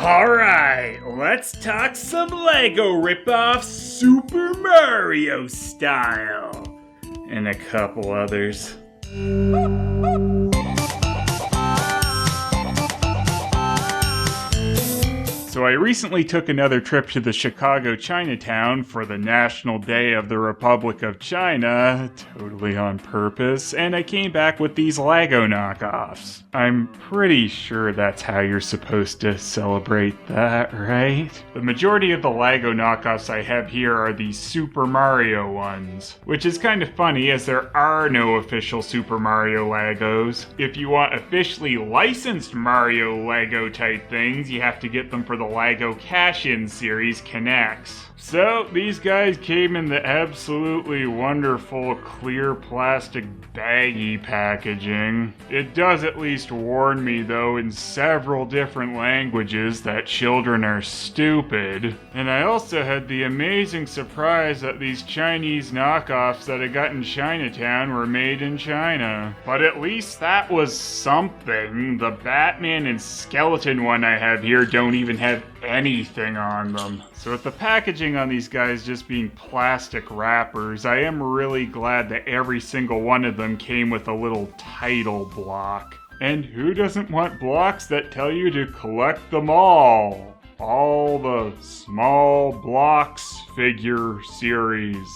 Alright, let's talk some Lego ripoff Super Mario style. And a couple others. So I recently took another trip to the Chicago Chinatown for the National Day of the Republic of China, totally on purpose, and I came back with these Lego knockoffs. I'm pretty sure that's how you're supposed to celebrate that, right? The majority of the Lego knockoffs I have here are these Super Mario ones, which is kind of funny as there are no official Super Mario Legos. If you want officially licensed Mario Lego type things, you have to get them for the Lego Cash-In series Connects. So, these guys came in the absolutely wonderful clear plastic baggy packaging. It does at least warn me, though, in several different languages that children are stupid. And I also had the amazing surprise that these Chinese knockoffs that I got in Chinatown were made in China. But at least that was something. The Batman and Skeleton one I have here don't even have anything on them. So with the packaging on these guys just being plastic wrappers, I am really glad that every single one of them came with a little title block. And who doesn't want blocks that tell you to collect them all? All the small blocks figure series.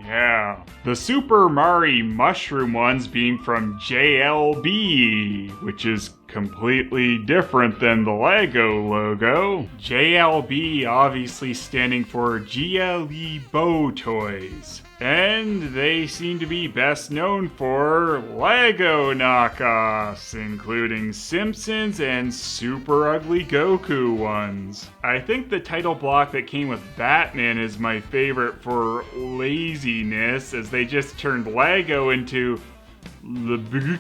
Yeah. The Super Mario Mushroom ones being from JLB, which is completely different than the Lego logo. JLB obviously standing for GLE Bow Toys. And they seem to be best known for Lego knockoffs, including Simpsons and Super Ugly Goku ones. I think the title block that came with Batman is my favorite for laziness, as they just turned Lego into LeBook.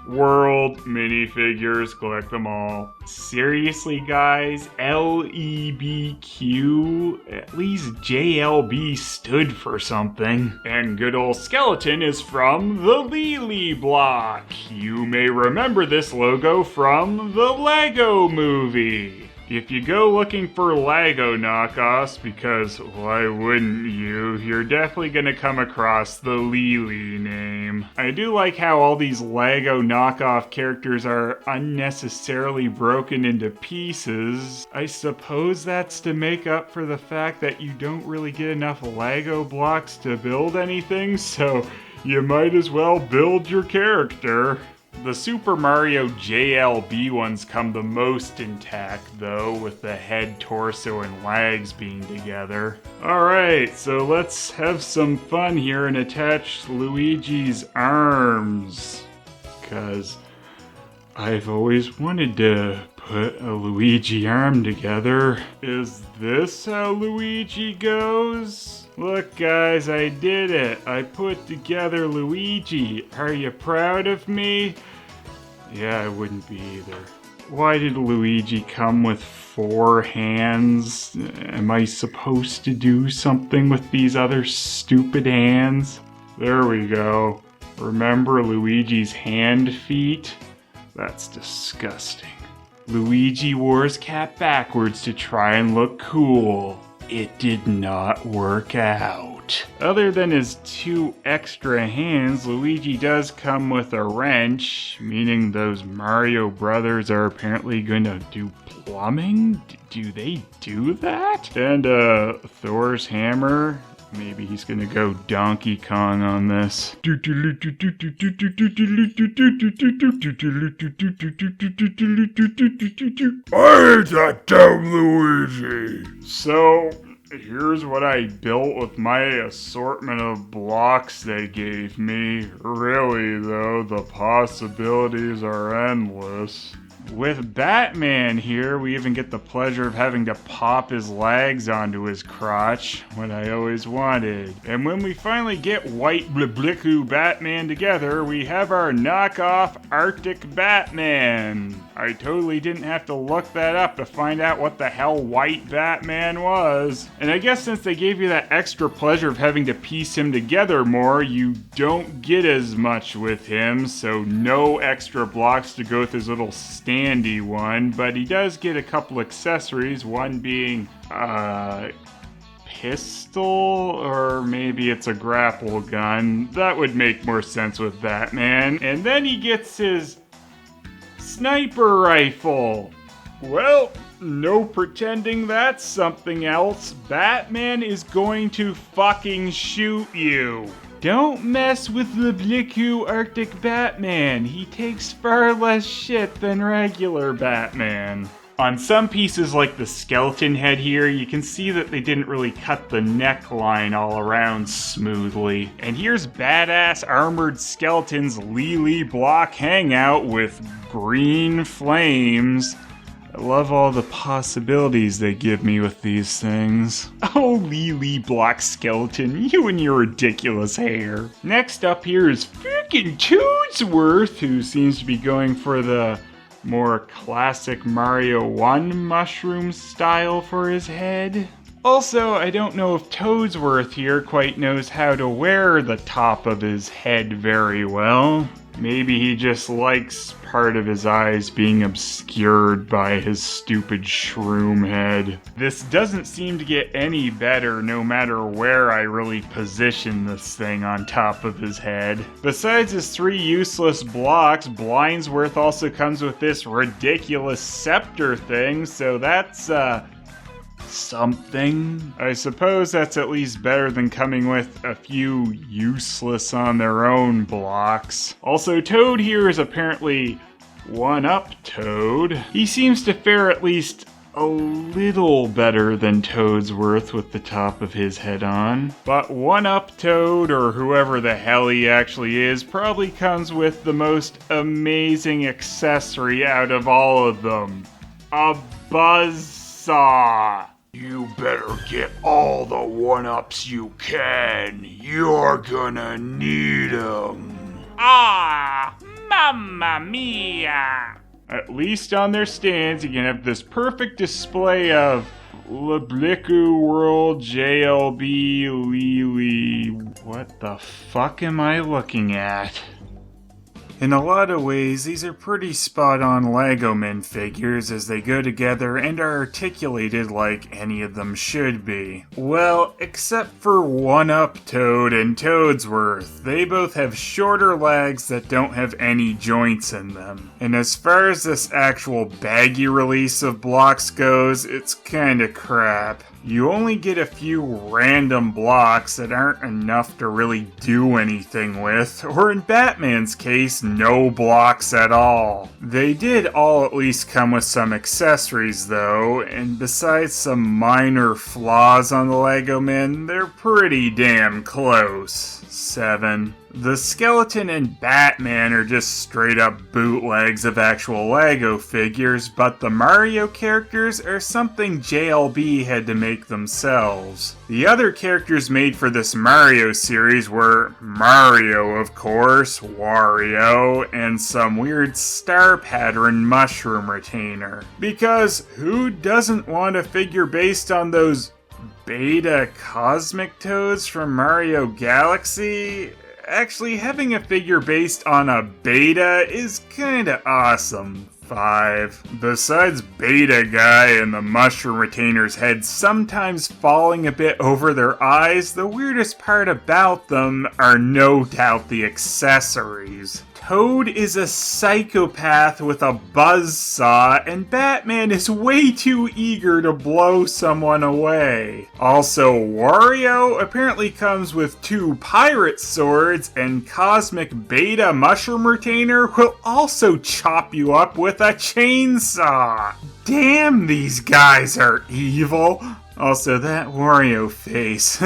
World minifigures, collect them all. Seriously, guys, LEBQ? At least JLB stood for something. And good old Skeleton is from the Lily block. You may remember this logo from the Lego Movie. If you go looking for Lego knockoffs, because why wouldn't you, you're definitely gonna come across the Lily name. I do like how all these Lego knockoff characters are unnecessarily broken into pieces. I suppose that's to make up for the fact that you don't really get enough Lego blocks to build anything, so you might as well build your character. The Super Mario JLB ones come the most intact, though, with the head, torso, and legs being together. Alright, so let's have some fun here and attach Luigi's arms. 'Cause I've always wanted to put a Luigi arm together. Is this how Luigi goes? Look guys, I did it. I put together Luigi. Are you proud of me? Yeah, I wouldn't be either. Why did Luigi come with 4 hands? Am I supposed to do something with these other stupid hands? There we go. Remember Luigi's hand feet? That's disgusting. Luigi wore his cap backwards to try and look cool. It did not work out. Other than his 2 extra hands, Luigi does come with a wrench, meaning those Mario brothers are apparently gonna do plumbing? Do they do that? And Thor's hammer. Maybe he's gonna go Donkey Kong on this. Hey, that damn Luigi! So, here's what I built with my assortment of blocks they gave me. Really, though, the possibilities are endless. With Batman here, we even get the pleasure of having to pop his legs onto his crotch, what I always wanted. And when we finally get White Blibliku Batman together, we have our knockoff Arctic Batman. I totally didn't have to look that up to find out what the hell White Batman was. And I guess since they gave you that extra pleasure of having to piece him together more, you don't get as much with him, so no extra blocks to go with his little standy one, but he does get a couple accessories, one being, pistol, or maybe it's a grapple gun. That would make more sense with Batman. And then he gets his sniper rifle. Well, no pretending that's something else. Batman is going to fucking shoot you. Don't mess with the Bliku Arctic Batman. He takes far less shit than regular Batman. On some pieces like the skeleton head here, you can see that they didn't really cut the neckline all around smoothly. And here's badass armored skeleton's Lily block hangout with green flames. I love all the possibilities they give me with these things. Oh, Lily block skeleton, you and your ridiculous hair. Next up here is frickin' Toadsworth, who seems to be going for the more classic Mario 1 mushroom style for his head. Also, I don't know if Toadsworth here quite knows how to wear the top of his head very well. Maybe he just likes part of his eyes being obscured by his stupid shroom head. This doesn't seem to get any better no matter where I really position this thing on top of his head. Besides his 3 useless blocks, Blindsworth also comes with this ridiculous scepter thing, so that's, something. I suppose that's at least better than coming with a few useless on their own blocks. Also, Toad here is apparently one-up Toad. He seems to fare at least a little better than Toadsworth with the top of his head on. But one-up Toad, or whoever the hell he actually is, probably comes with the most amazing accessory out of all of them. A buzzsaw. You better get all the one-ups you can. You're gonna need them. Ah, mamma mia. At least on their stands, you can have this perfect display of Bliku World JLB Lily. What the fuck am I looking at? In a lot of ways, these are pretty spot-on Lego Men figures as they go together and are articulated like any of them should be. Well, except for one-up Toad and Toadsworth. They both have shorter legs that don't have any joints in them. And as far as this actual baggy release of blocks goes, it's kinda crap. You only get a few random blocks that aren't enough to really do anything with, or in Batman's case, no blocks at all. They did all at least come with some accessories though, and besides some minor flaws on the Lego Men, they're pretty damn close. 7. The skeleton and Batman are just straight up bootlegs of actual Lego figures, but the Mario characters are something JLB had to make themselves. The other characters made for this Mario series were Mario, of course, Wario, and some weird star pattern mushroom retainer. Because who doesn't want a figure based on those beta cosmic toads from Mario Galaxy? Actually, having a figure based on a beta is kinda awesome. 5. Besides Beta Guy and the mushroom retainer's head sometimes falling a bit over their eyes, the weirdest part about them are no doubt the accessories. Toad is a psychopath with a buzzsaw, and Batman is way too eager to blow someone away. Also, Wario apparently comes with 2 pirate swords, and Cosmic Beta Mushroom Retainer will also chop you up with a chainsaw. Damn, these guys are evil. Also, that Wario face.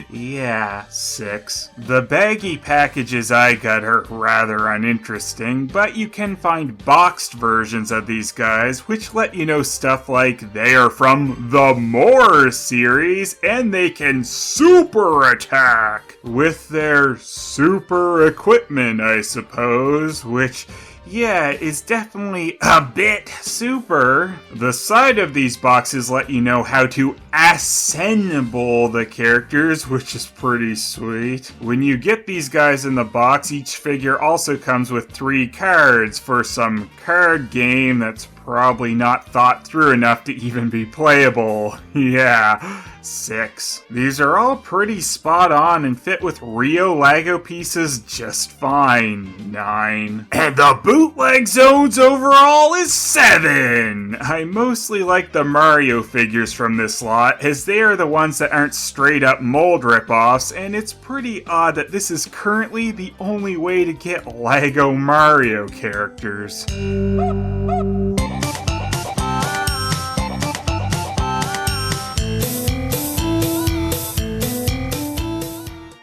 Yeah, 6. The baggy packages I got are rather uninteresting, but you can find boxed versions of these guys, which let you know stuff like they are from the More series, and they can super attack with their super equipment, I suppose, which Yeah, is definitely a bit super. The side of these boxes let you know how to assemble the characters, which is pretty sweet. When you get these guys in the box, each figure also comes with 3 cards for some card game that's probably not thought through enough to even be playable. Yeah, 6. These are all pretty spot on and fit with Rio Lego pieces just fine. 9. And the bootleg zones overall is 7. I mostly like the Mario figures from this lot, as they are the ones that aren't straight up mold ripoffs, and it's pretty odd that this is currently the only way to get Lego Mario characters.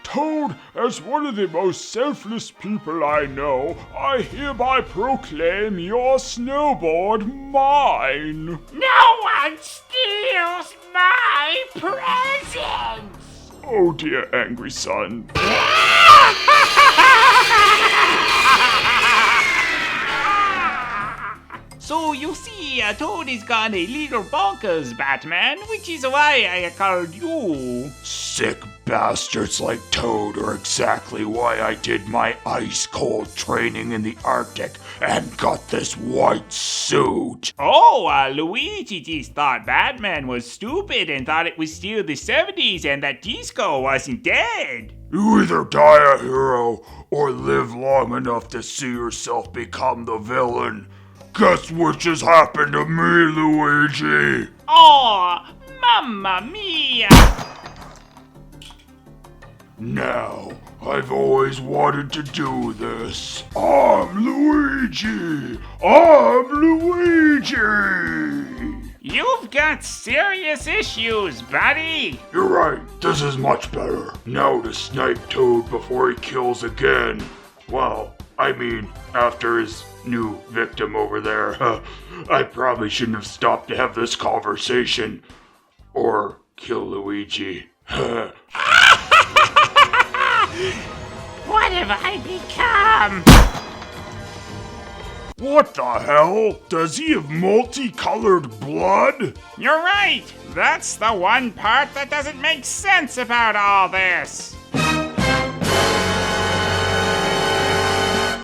Toad, as one of the most selfless people I know, I hereby proclaim your snowboard mine. No one steals my presents! Oh dear, angry son. So you see, Toad has gone a little bonkers, Batman, which is why I called you. Sick bastards like Toad are exactly why I did my ice-cold training in the Arctic and got this white suit. Oh, Luigi just thought Batman was stupid and thought it was still the 70s and that disco wasn't dead. You either die a hero or live long enough to see yourself become the villain. Guess which has happened to me, Luigi? Oh, mamma mia! Now, I've always wanted to do this. I'm Luigi! I'm Luigi! You've got serious issues, buddy! You're right, this is much better. Now to snipe Toad before he kills again. Well, I mean, after his new victim over there. I probably shouldn't have stopped to have this conversation. Or kill Luigi. What have I become? What the hell? Does he have multicolored blood? You're right! That's the one part that doesn't make sense about all this!